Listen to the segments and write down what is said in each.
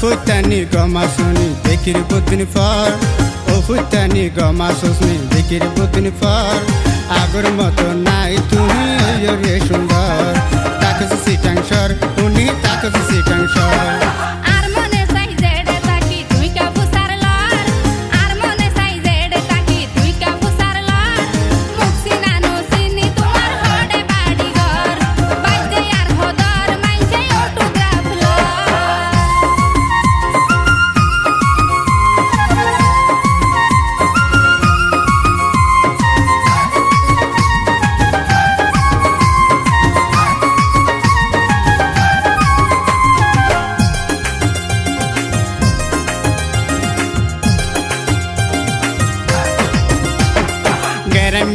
ফুটানি গমা শুনি দেখির বুদিন ফর ও ফুটানি গমা শুনি দেখির বুদিন ফর আগর মতো নাই তুমি রে সুন্দর তাকস সিটাংশর উনি তাকস সিটাংশর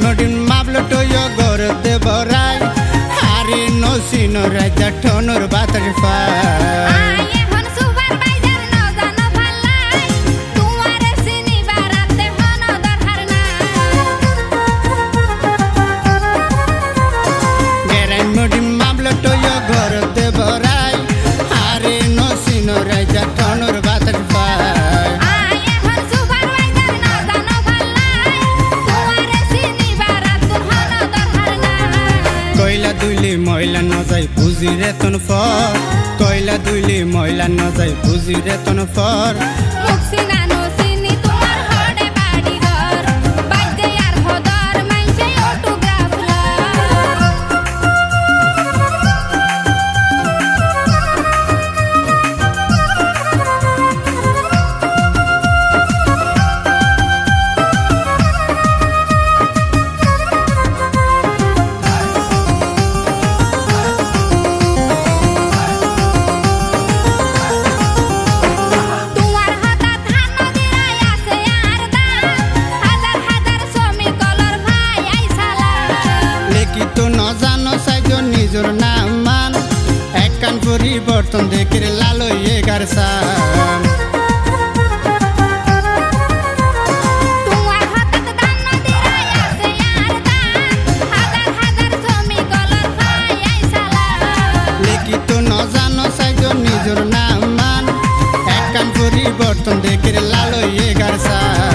Modin mablo to yo gor de borai hari no sino raja tonor batar fa aye hon supervisor no jano bhallai tumare sini barate hon darhar na gerai modin mablo to yo gor de borai hari no sino raja tonor batar fa কয়লা দুইলি ময়লা ন যায় বুঝি রে তন for কয়লা দুইলি ময়লা ন যায় বুঝি রে তন ফর মুক্সিনা নো সিনি তোমার হড়ে বাড়ি ঘর বাইজে আর হদর মাইছে অটোগ্রাফ নিজর নাম মান একখান পরিবর্তন দেখে লালো এগার সাম লিখিত নজানো সাইজ নিজর নাম মান একখান পরিবর্তন দেখে লালো এগার সাম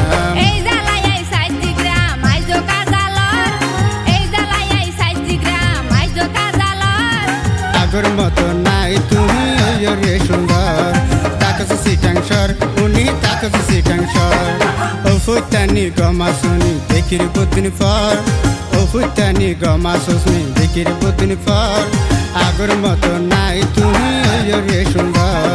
আগর মতো নাই তুমি রে সুন্দর তাকস সিটাংশর উনি তাকস সিটাংশর ও ফুটানি গমা শুনি দেখির বুদিন ফর ও ফুটানি গমা শুনি দেখির বুদিন ফর আগর মতো নাই তুমি রে সুন্দর